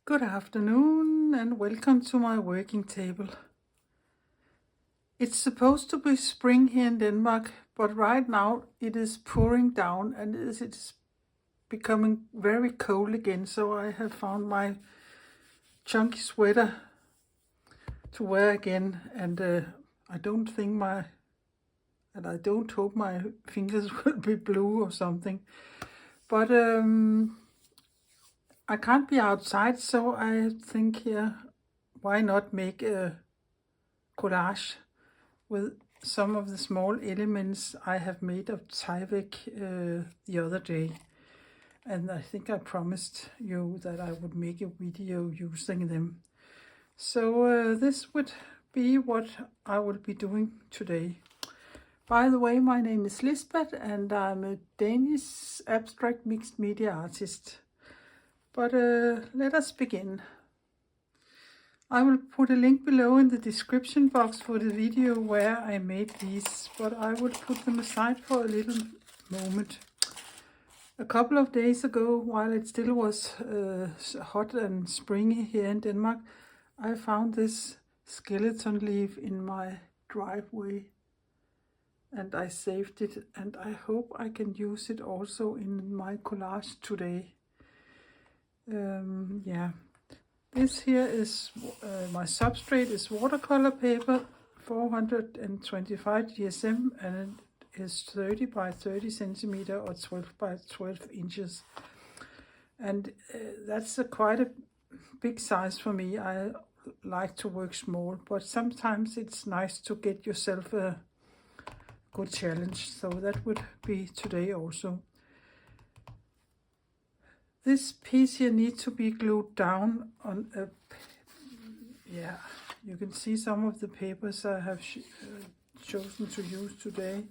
Good afternoon and welcome to my working table. It's supposed to be spring here in Denmark, but right now it is pouring down and it's becoming very cold again, so I have found my chunky sweater to wear again, and I don't hope my fingers will be blue or something, but I can't be outside, so I think here, why not make a collage with some of the small elements I have made of Tyvek the other day. And I think I promised you that I would make a video using them. So this would be what I will be doing today. By the way, my name is Lisbeth and I'm a Danish abstract mixed media artist. But let us begin. I will put a link below in the description box for the video where I made these, but I will put them aside for a little moment. A couple of days ago, while it still was hot and springy here in Denmark, I found this skeleton leaf in my driveway and I saved it, and I hope I can use it also in my collage today. Yeah. This here is my substrate is watercolor paper, 425 GSM, and it is 30 by 30 centimeter or 12 by 12 inches. And that's quite a big size for me. I like to work small, but sometimes it's nice to get yourself a good challenge. So that would be today also. This piece here needs to be glued down on a, you can see some of the papers I have chosen to use today.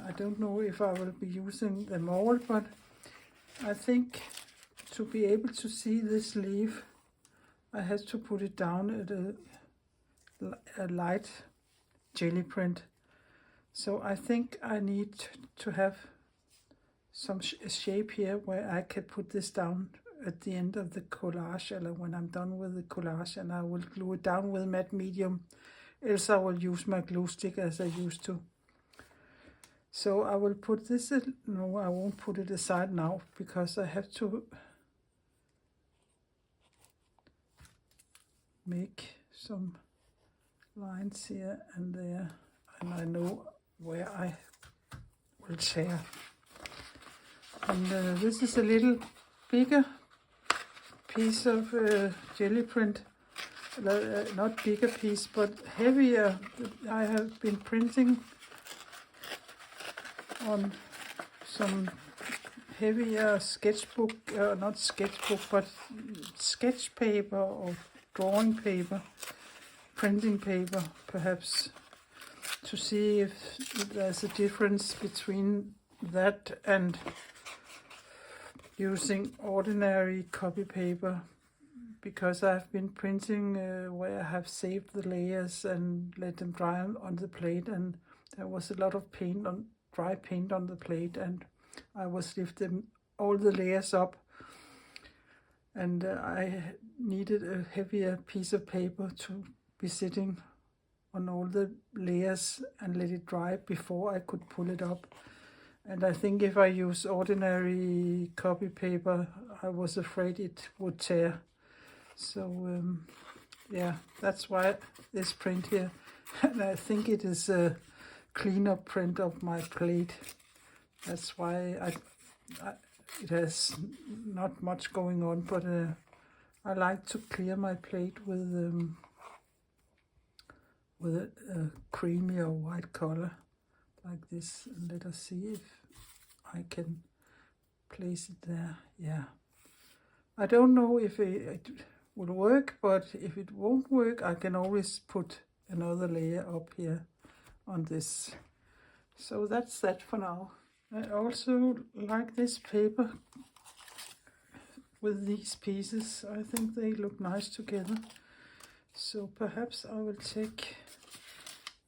I don't know if I will be using them all, but I think to be able to see this leaf, I had to put it down at a light jelly print. So I think I need to have some shape here where I can put this down at the end of the collage, or when I'm done with the collage, and I will glue it down with matte medium, else I will use my glue stick as I used to. So I will put this, no, I won't put it aside now, because I have to make some lines here and there, and I know where I will tear. And this is a little bigger piece of jelly print, not bigger piece, but heavier. I have been printing on some heavier sketchbook, not sketchbook, but sketch paper or drawing paper, printing paper perhaps, to see if there's a difference between that and using ordinary copy paper, because I've been printing where I have saved the layers and let them dry on the plate, and there was a lot of paint on dry paint on the plate, and I was lifting all the layers up, and I needed a heavier piece of paper to be sitting on all the layers and let it dry before I could pull it up. And I think if I use ordinary copy paper, I was afraid it would tear. So yeah, that's why this print here. And I think it is a cleanup print of my plate. That's why it has not much going on, but I like to clear my plate with a creamy or white color like this, and let us see if I can place it there. Yeah, I don't know if it will work, but if it won't work, I can always put another layer up here on this. So that's that for now. I also like this paper with these pieces. I think they look nice together. So perhaps I will take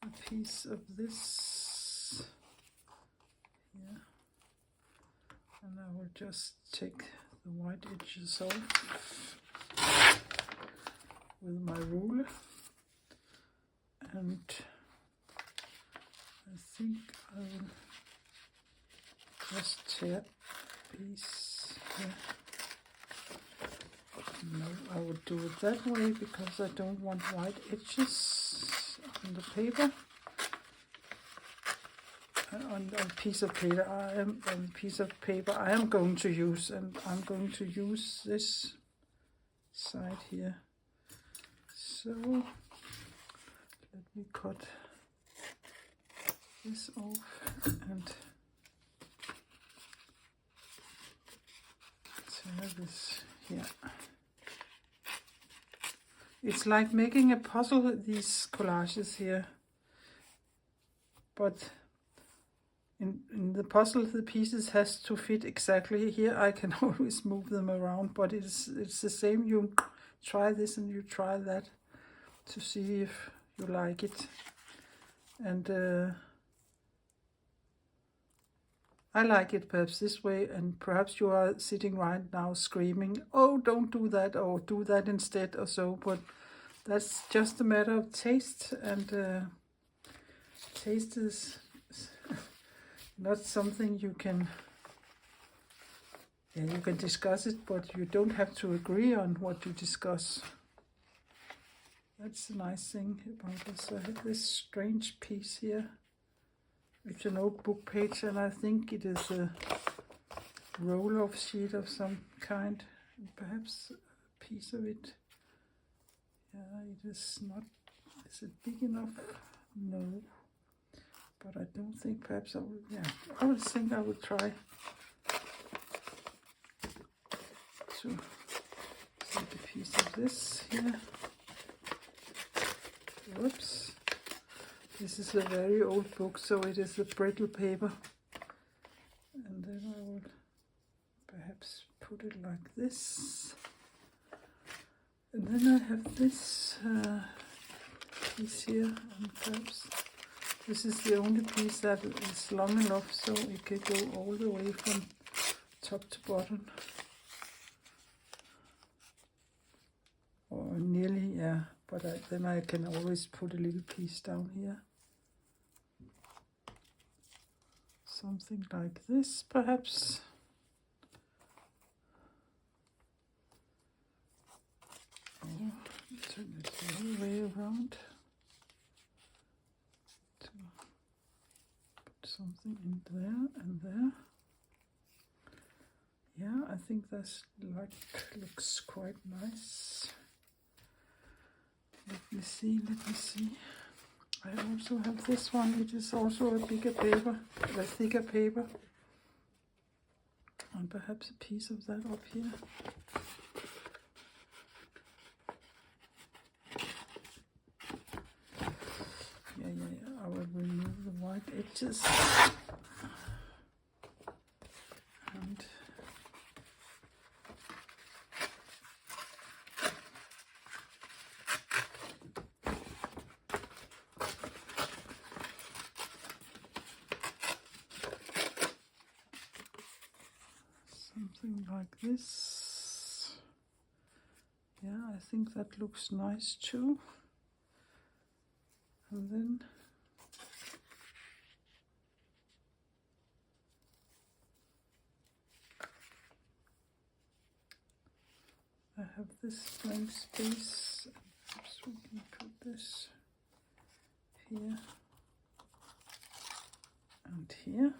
a piece of this here, and I will just take the white edges off. with my ruler, and I think I will just tear a piece here. No, I would do it that way because I don't want white edges on the paper. On a piece of paper, I am going to use, and I'm going to use this side here. So let me cut this off and tear this here. It's like making a puzzle, these collages here, but in the puzzle the pieces has to fit exactly. Here I can always move them around, but it's the same. You try this and you try that to see if you like it. And I like it perhaps this way, and perhaps you are sitting right now screaming, oh, don't do that, or do that instead, or so. But that's just a matter of taste, and taste is not something you can discuss it, but you don't have to agree on what you discuss. That's the nice thing about this. I have this strange piece here. It's an old book page, and I think it is a roll-off sheet of some kind. Perhaps a piece of it. Yeah, it is not. Is it big enough? No. But I don't think, perhaps I will. Yeah, I would think I would try to take a piece of this here. Whoops. This is a very old book, so it is a brittle paper. And then I will perhaps put it like this. And then I have this piece here, and perhaps this is the only piece that is long enough so it can go all the way from top to bottom. Or nearly, yeah. But then I can always put a little piece down here. Something like this, perhaps. Or turn it the other way around. To put something in there and there. Yeah, I think that's looks quite nice. Let me see. I also have this one. It is also a bigger paper, a thicker paper. And perhaps a piece of that up here. Yeah. I will remove the white edges. And something like this. Yeah, I think that looks nice too. And then I have this blank space. Perhaps we can put this here and here.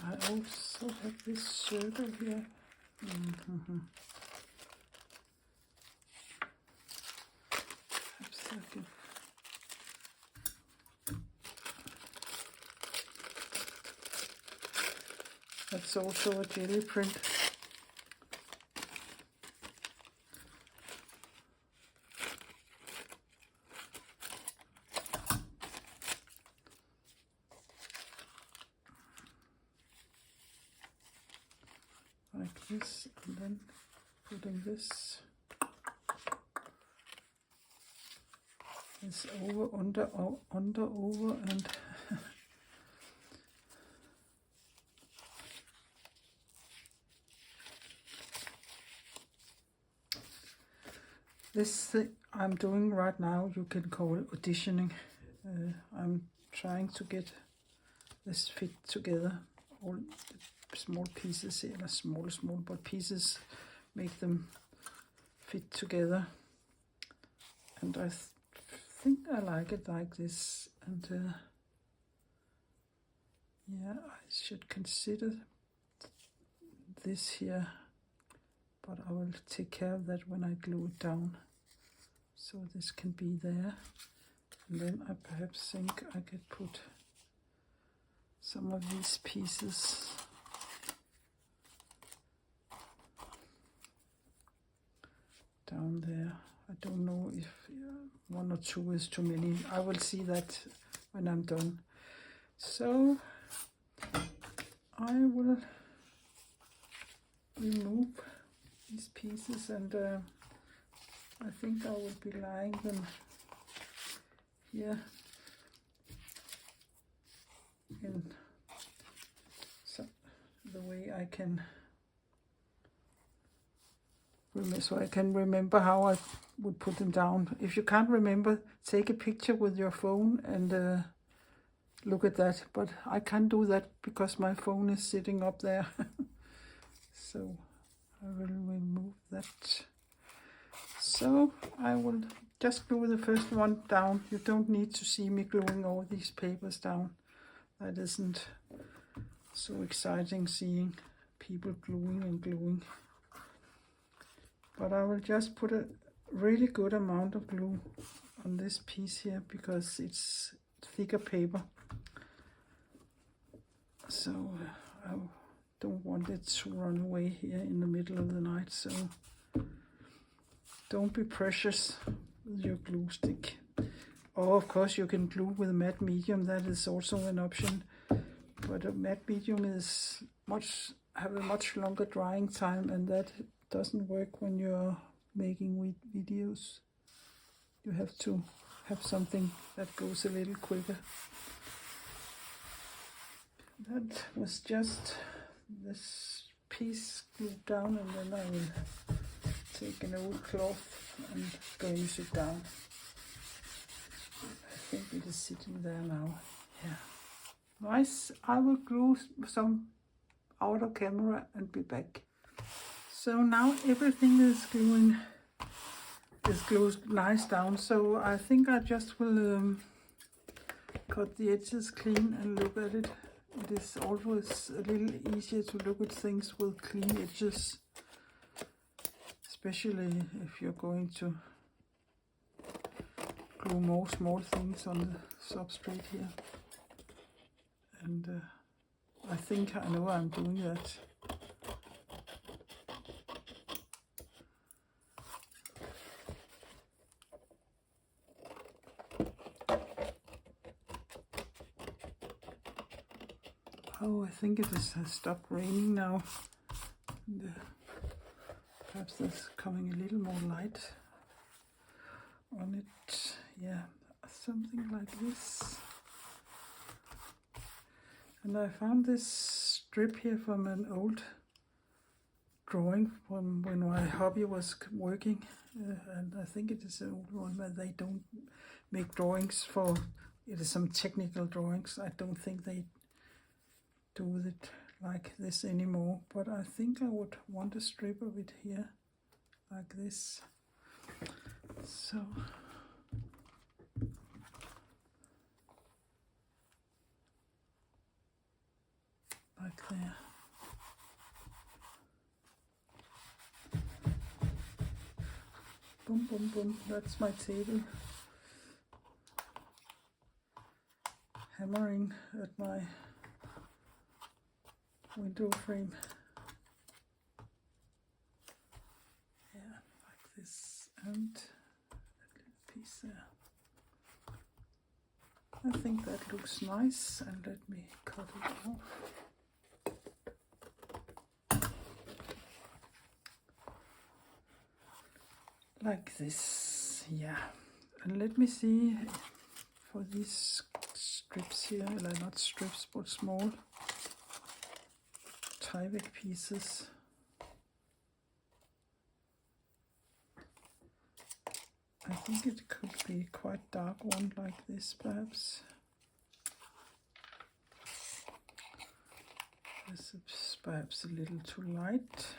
I also have this circle here. Perhaps I can. That's also a jelly print. Like this, and then putting this over, under, over, and This thing I'm doing right now, you can call auditioning. I'm trying to get this fit together. All the small pieces here, not small, but pieces, make them fit together. And I think I like it like this. And yeah, I should consider this here, but I will take care of that when I glue it down. So this can be there. And then I perhaps think I could put some of these pieces down there. I don't know if one or two is too many. I will see that when I'm done. So I will remove these pieces, and I think I will be lying them here in the way I can remember, so I can remember how I would put them down. If you can't remember, take a picture with your phone and look at that, but I can't do that because my phone is sitting up there. So I will remove that. So I will just glue the first one down. You don't need to see me gluing all these papers down. That isn't so exciting, seeing people gluing and gluing. But I will just put a really good amount of glue on this piece here because it's thicker paper. So I don't want it to run away here in the middle of the night. So don't be precious with your glue stick. Or of course you can glue with a matte medium. That is also an option. But a matte medium is have a much longer drying time, and that doesn't work when you're making videos. You have to have something that goes a little quicker. That was just this piece glued down, and then I will take an old cloth and glaze it down. I think it is sitting there now. Yeah. Nice. I will glue some out of camera and be back. So now everything is glued nice down. So I think I just will cut the edges clean and look at it. It is always a little easier to look at things with clean edges, especially if you're going to glue more small things on the substrate here. And I think I know I'm doing that. Oh, I think it has stopped raining now. And, perhaps there's coming a little more light on it. Yeah, something like this. And I found this strip here from an old drawing from when my hobby was working. And I think it is an old one, but they don't make drawings for, it is some technical drawings. I don't think they do it like this anymore, but I think I would want a strip of it here, like this. So like there. Boom, boom, boom. That's my table. Hammering at my window frame. Yeah, like this, and a little piece there. I think that looks nice, and let me cut it off. Like this, yeah. And let me see for these strips here, not strips, but small Tyvek pieces. I think it could be quite dark one like this, perhaps. This is perhaps a little too light.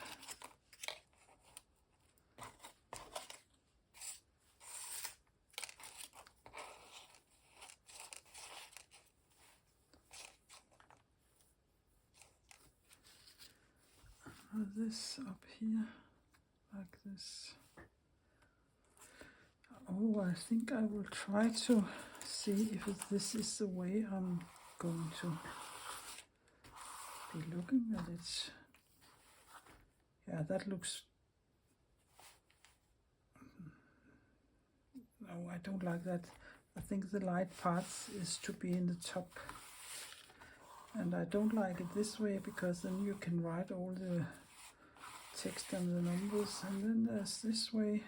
This up here, like this. Oh, I think I will try to see if this is the way I'm going to be looking at it. Yeah, that looks... No, I don't like that. I think the light parts is to be in the top. And I don't like it this way, because then you can write all the text and the numbers. And then there's this way.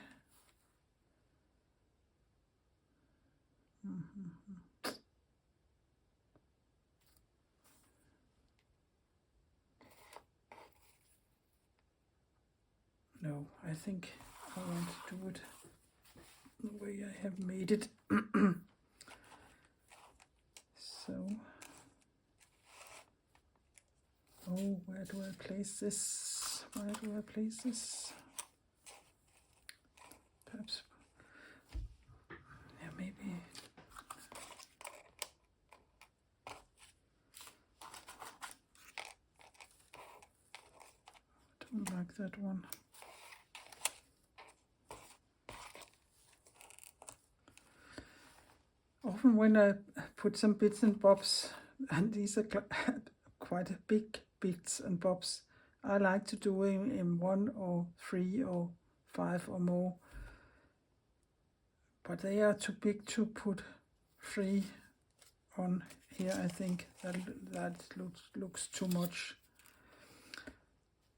No, I think I want to do it the way I have made it. So, oh, where do I place this? Where do I place this? Perhaps, yeah, maybe. I don't like that one. Often when I put some bits and bobs, and these are quite big bits and bobs, I like to do in 1 or 3 or 5 or more. But they are too big to put 3 on here. I think that looks too much.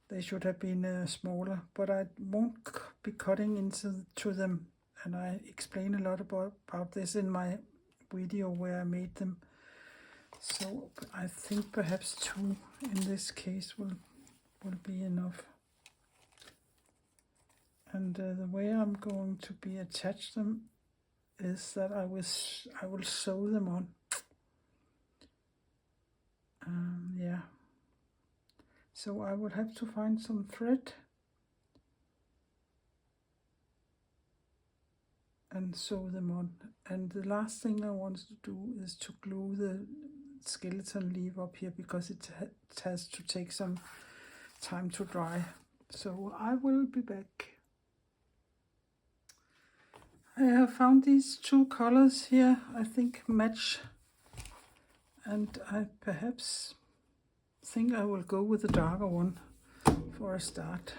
They should have been smaller, but I won't be cutting into them. And I explain a lot about this in my video where I made them. So I think perhaps 2 in this case will be enough. And the way I'm going to be attach them is that I will sew them on. Yeah. So I will have to find some thread and sew them on. And the last thing I want to do is to glue the skeleton leaf up here, because it has to take some time to dry. So I will be back. I have found these 2 colors here, I think match, and I perhaps think I will go with the darker one for a start.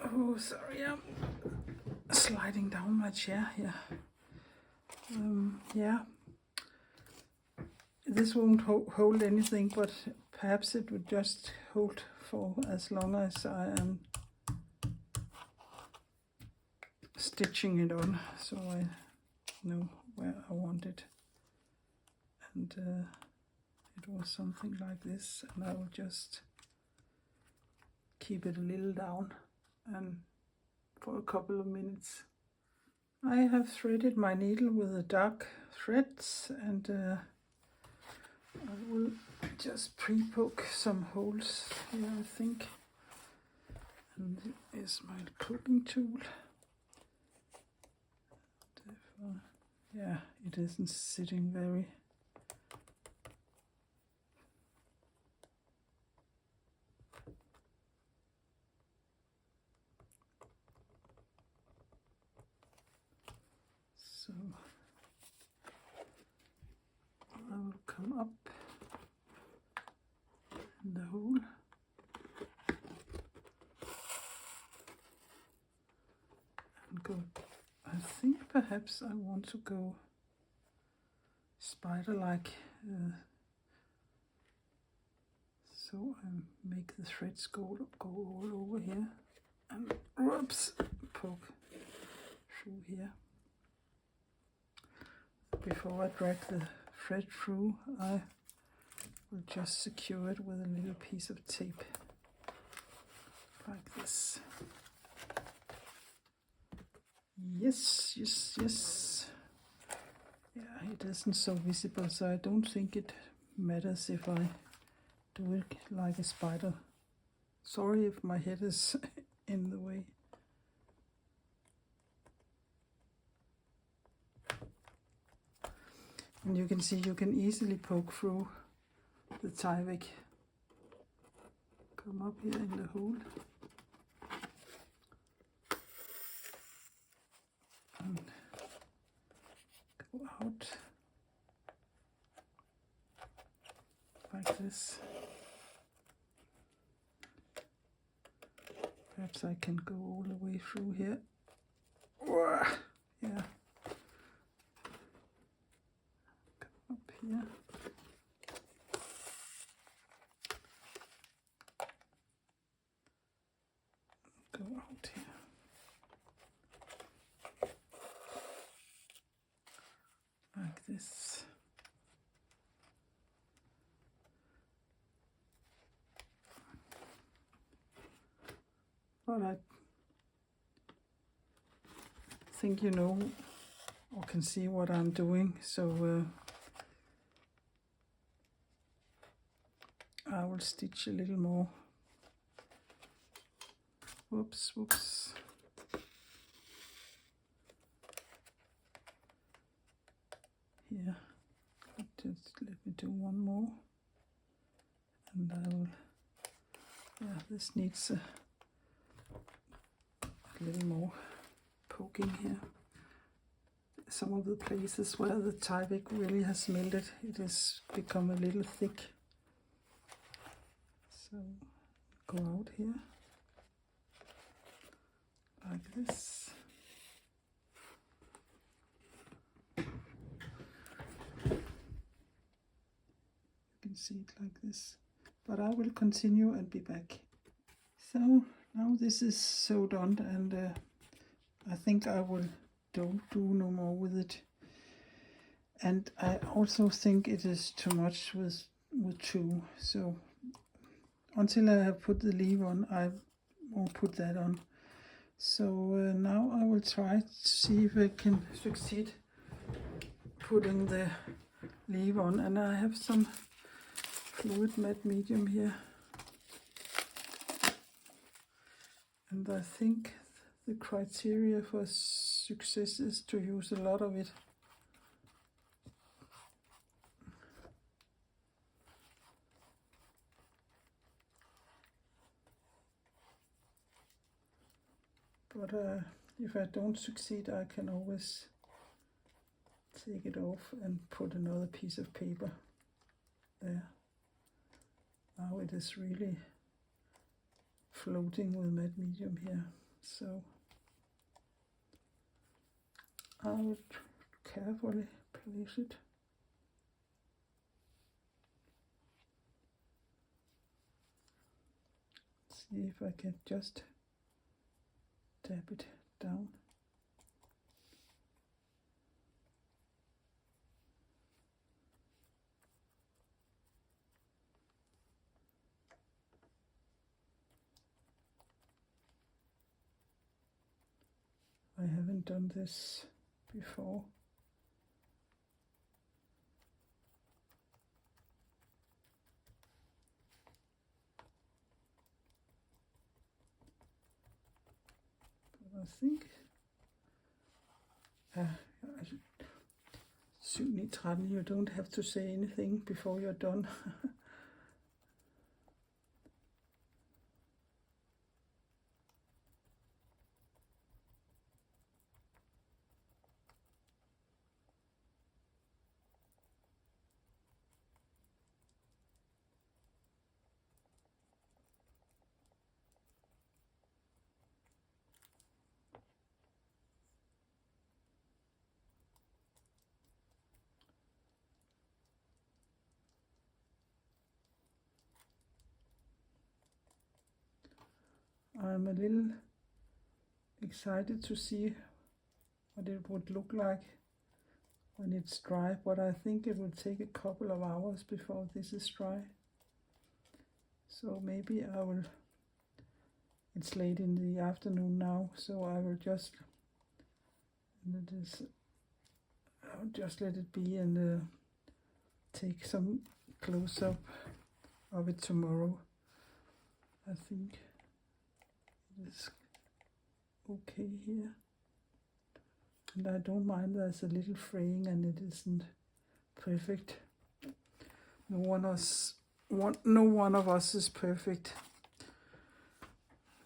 Oh, sorry, I'm sliding down my chair here. Yeah, this won't hold anything, but perhaps it would just hold for as long as I am stitching it on, so I know where I want it. And it was something like this, and I will just keep it a little down and for a couple of minutes. I have threaded my needle with the dark threads, and I will just pre-poke some holes here, I think. And this is my poking tool. Yeah, it isn't sitting very. So I will come up in the hole and go. I think perhaps I want to go spider-like, so I make the threads go all over here and whoops, poke through here. Before I drag the thread through, I will just secure it with a little piece of tape like this. Yes, yes, yes. Yeah, it isn't so visible, so I don't think it matters if I do it like a spider. Sorry if my head is in the way. And you can see you can easily poke through the Tyvek. Come up here in the hole. And go out like this. Perhaps I can go all the way through here. Yeah. Come up here. Go out here. Like this. But I think you know or can see what I'm doing, so I will stitch a little more. Whoops, whoops. Here, just let me do one more, and I will, yeah, this needs a little more poking here. Some of the places where the Tyvek really has melted, it has become a little thick. So go out here, like this. You can see it like this, but I will continue and be back. So now this is so done, and I think I will don't do no more with it. And I also think it is too much with two. So until I have put the leaf on, I won't put that on. So now I will try to see if I can succeed putting the leaf on. And I have some fluid matte medium here. And I think the criteria for success is to use a lot of it. But if I don't succeed, I can always take it off and put another piece of paper there. Now it is really floating with matte medium here, so I will carefully place it. See if I can just tap it down. I haven't done this before. But I think 7-13, you don't have to say anything before you're done. I'm a little excited to see what it would look like when it's dry, but I think it will take a couple of hours before this is dry. So maybe I will, it's late in the afternoon now, so I will just And it is, I'll just let it be and take some close-up of it tomorrow. I think it is okay here. And I don't mind there's a little fraying and it isn't perfect. No one of us is perfect.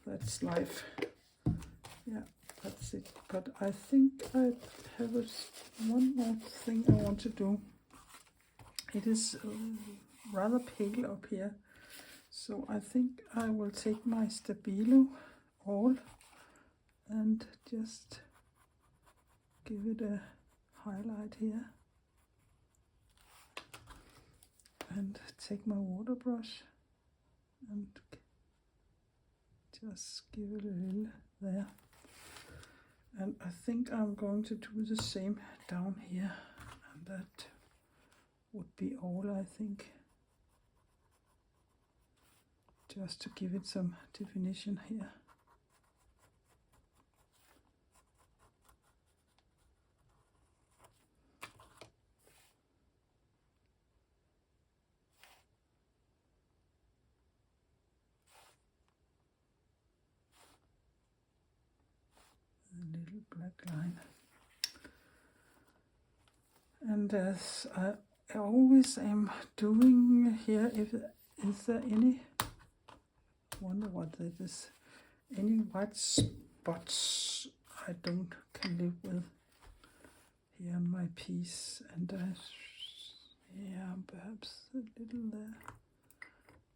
That's life. Yeah, that's it. But I think I have one more thing I want to do. It is rather pale up here. So I think I will take my Stabilo all and just give it a highlight here. And take my water brush and just give it a little there. And I think I'm going to do the same down here. And that would be all, I think. Just to give it some definition here. A little black line. And as I always am doing here, is there any, wonder what that is, any white spots I can live with here on my piece. And yeah, perhaps a little there,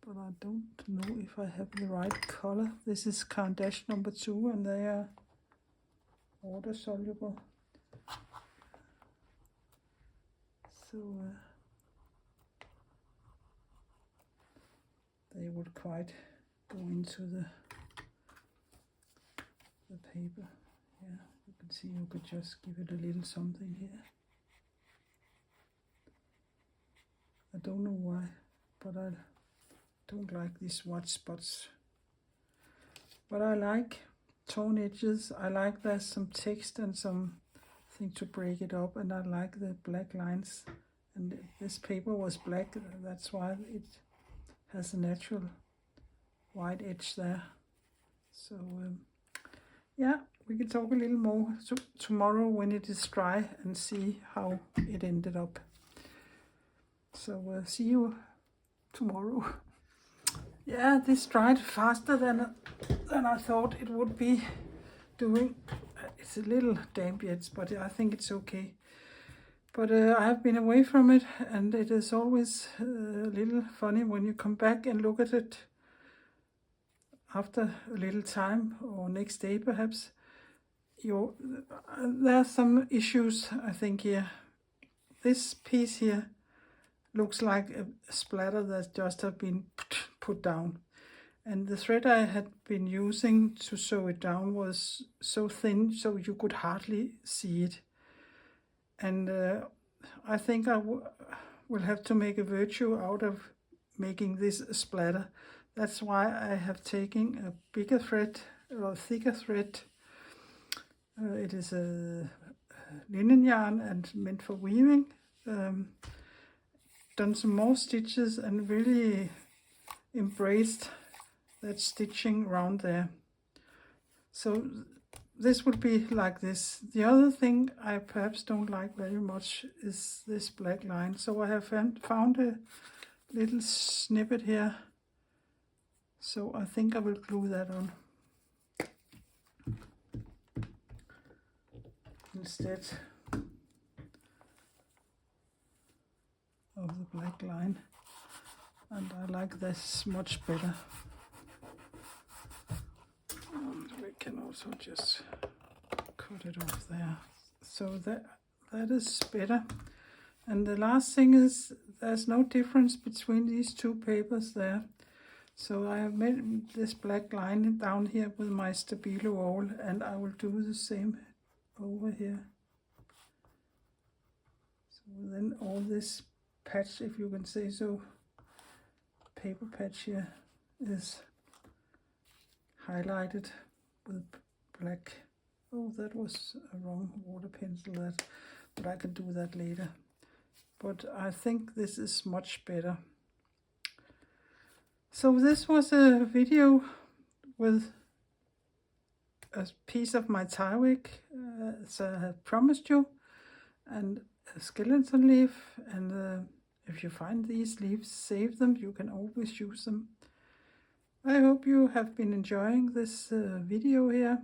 but I don't know if I have the right color. This is Collage number 2 and they are water soluble. So they would quite go into the paper. Yeah, you can see you could just give it a little something here. I don't know why, but I don't like these white spots. But I like tone edges. I like there's some text and something to break it up, and I like the black lines. And this paper was black, that's why it has a natural white edge there. So yeah, we can talk a little more tomorrow when it is dry and see how it ended up. So see you tomorrow. Yeah, this dried faster than I thought it would be doing. It's a little damp yet, but I think it's okay. But I have been away from it, and it is always a little funny when you come back and look at it after a little time, or next day perhaps. There are some issues, I think, here. This piece here looks like a splatter that just have been put down. And the thread I had been using to sew it down was so thin so you could hardly see it. And I think I will have to make a virtue out of making this a splatter. That's why I have taken a bigger thread, or thicker thread. It is a linen yarn and meant for weaving. Done some more stitches and really embraced that stitching around there. So this would be like this. The other thing I perhaps don't like very much is this black line. So I have found a little snippet here. So I think I will glue that on instead of the black line. And I like this much better. And we can also just cut it off there. So that is better. And the last thing is there's no difference between these two papers there. So I have made this black line down here with my Stabilo awl, and I will do the same over here. So then all this patch, if you can say so, paper patch here is highlighted with black Oh, that was a wrong water pencil, that, but I can do that later. But I think this is much better. So this was a video with a piece of my Tyvek, as I had promised you, and a skeleton leaf. And if you find these leaves, save them. You can always use them. I hope you have been enjoying this video here,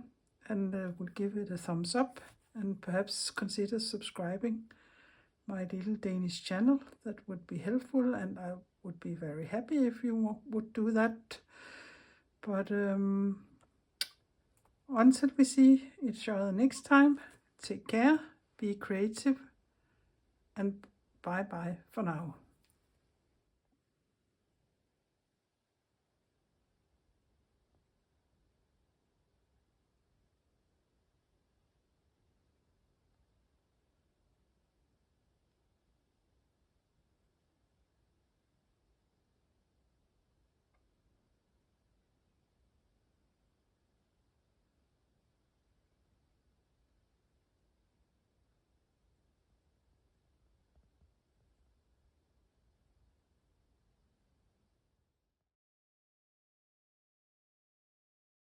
and will give it a thumbs up, and perhaps consider subscribing my little Danish channel. That would be helpful, and I would be very happy if you would do that. But until we see each other next time, take care, be creative, and bye bye for now.